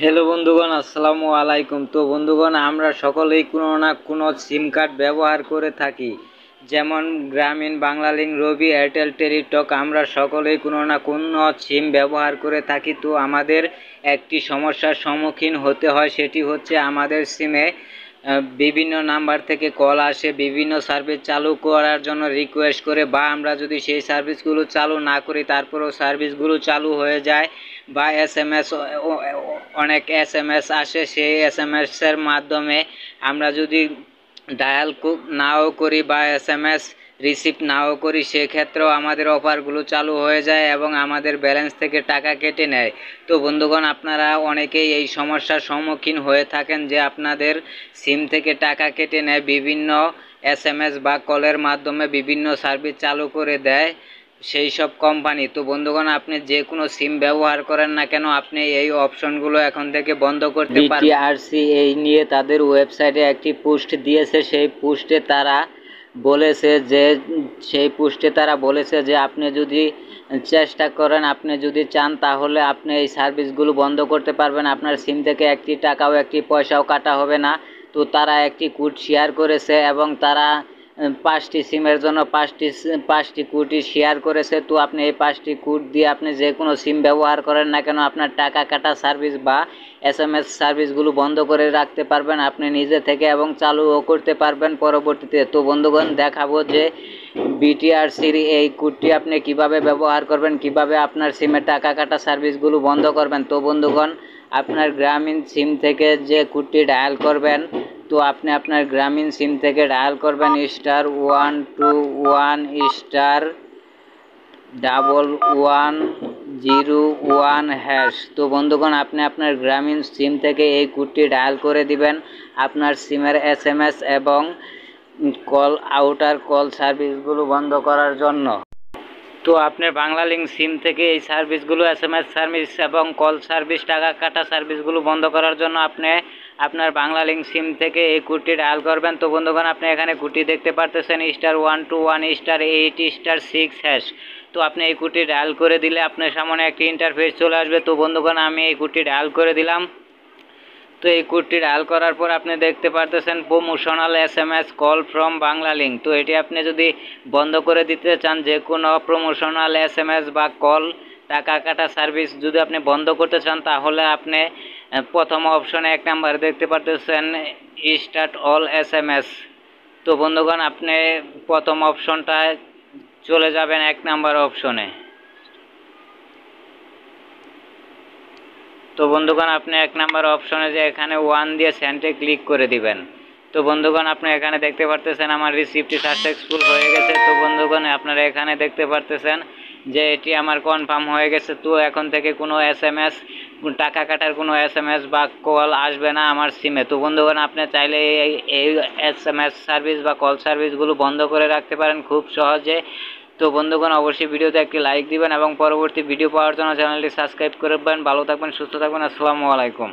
Hello বন্ধুগণ, আসসালামু আলাইকুম। তো বন্ধুগণ, আমরা সকলেই কোনো না কোনো সিম কার্ড ব্যবহার করে থাকি, যেমন গ্রামীণ, বাংলালিংক, রবি, এয়ারটেল, টেলিটক। আমরা সকলেই কোনো না কোনো সিম ব্যবহার করে থাকি। তো আমাদের একটি সমস্যার সম্মুখীন হতে হয়, সেটি হচ্ছে আমাদের সিমে বিভিন্ন নাম্বার থেকে কল আসে, বিভিন্ন সার্ভিস চালু করার জন্য রিকোয়েস্ট করে, বা আমরা যদি সেই সার্ভিসগুলো চালু না করি তারপরেও সার্ভিসগুলো চালু হয়ে যায়, বা SMS অনেক SMS আসে, সেই SMS-এর মাধ্যমে আমরা যদি ডায়াল নাও করি বা SMS রিসিভ নাও করি, সেক্ষেত্রেও আমাদের অফারগুলো চালু হয়ে যায় এবং আমাদের ব্যালেন্স থেকে টাকা কেটে নেয়। তো বন্ধুগণ, আপনারা অনেকেই এই সমস্যার সম্মুখীন হয়ে থাকেন যে আপনাদের সিম থেকে টাকা কেটে নেয় বিভিন্ন SMS বা কলের মাধ্যমে, বিভিন্ন সার্ভিস চালু করে দেয় সেই সব কোম্পানি। তো বন্ধুগণ, আপনি যে কোনো সিম ব্যবহার করেন না কেন, আপনি এই অপশনগুলো এখন থেকে বন্ধ করতে পারবেন। BTRC এই নিয়ে তাদের ওয়েবসাইটে একটি পোস্ট দিয়েছে। সেই পোস্টে তারা বলেছে যে আপনি যদি চেষ্টা করেন, আপনি যদি চান, তাহলে আপনি এই সার্ভিসগুলো বন্ধ করতে পারবেন। আপনার সিম থেকে একটি টাকাও একটি পয়সাও কাটা হবে না। তো তারা একটি কোড শেয়ার করেছে এবং তারা 5টি সিমের জন্য 5টি কোডই শেয়ার করেছে। তো আপনি এই 5টি কোড দিয়ে আপনি যে কোনো সিম ব্যবহার করেন না কেন, আপনার টাকা কাটা সার্ভিস বা SMS সার্ভিসগুলো বন্ধ করে রাখতে পারবেন আপনি নিজে থেকে, এবং চালুও করতে পারবেন পরবর্তীতে। তো বন্ধুগণ, দেখাবো যে BTRCর এই কোডটি আপনি কিভাবে ব্যবহার করবেন, কিভাবে আপনার সিমে টাকা কাটা সার্ভিসগুলো বন্ধ করবেন। তো বন্ধুগণ, আপনার গ্রামীণ সিম থেকে যে কোডটি ডায়াল করবেন, তো আপনি আপনার গ্রামীণ সিম থেকে ডায়াল করবেন *121*101#। তো বন্ধুগণ, আপনি আপনার গ্রামীণ সিম থেকে এই কোডটি ডায়াল করে দিবেন আপনার সিমের SMS এবং কল আউটার কল সার্ভিসগুলো বন্ধ করার জন্য। তো আপনার বাংলালিংক সিম থেকে এই সার্ভিসগুলো, SMS সার্ভিস এবং কল সার্ভিস, টাকা কাটা সার্ভিসগুলো বন্ধ করার জন্য আপনি আপনার বাংলালিংক সিম থেকে এই কোডটি ডায়াল করবেন। তো বন্ধুগণ, আপনি এখানে কোডটি দেখতে পারতেছেন *121*8*6#। তো আপনি এই কোডটি ডায়াল করে দিলে আপনার সামনে একটি ইন্টারফেস চলে আসবে। তো বন্ধুগণ, আমি এই কোডটি ডায়াল করে দিলাম। তো এই কোডটি ডায়াল করার পর আপনি দেখতে পারতেছেন promotional SMS call from Banglalink. তো এটি আপনি যদি বন্ধ করে দিতে চান, যে কোনো প্রমোশনাল SMS বা কল, টাকা কাটা সার্ভিস যদি আপনি বন্ধ করতে চান, তাহলে আপনি প্রথম অপশনে 1 নাম্বার দেখতে পারতেছেন স্টার্ট অল SMS। তো বন্ধুগণ, আপনি প্রথম অপশনটায় চলে যাবেন 1 নাম্বার অপশনে। তো বন্ধুগণ, আপনি 1 নাম্বার অপশনে যে এখানে 1 দিয়ে সেন্টে ক্লিক করে দিবেন। তো বন্ধুগণ, আপনি এখানে দেখতে পারতেছেন আমার রিসিপ্টটি সাকসেসফুল হয়ে গেছে। তো বন্ধুগণ, আপনারা এখানে দেখতে পারতেছেন যে এটি আমার কনফার্ম হয়ে গেছে। তো এখন থেকে কোনো SMS, টাকা কাটার কোনো SMS বা কল আসবে না আমার সিমে। তো বন্ধুগণ, আপনি চাইলে এই SMS সার্ভিস বা কল সার্ভিসগুলো বন্ধ করে রাখতে পারেন খুব সহজে। তো বন্ধুগণ, অবশ্যই ভিডিওতে একটি লাইক দিবেন এবং পরবর্তী ভিডিও পাওয়ার জন্য চ্যানেলটি সাবস্ক্রাইব করবেন। ভালো থাকবেন, সুস্থ থাকবেন। আসসালামু আলাইকুম।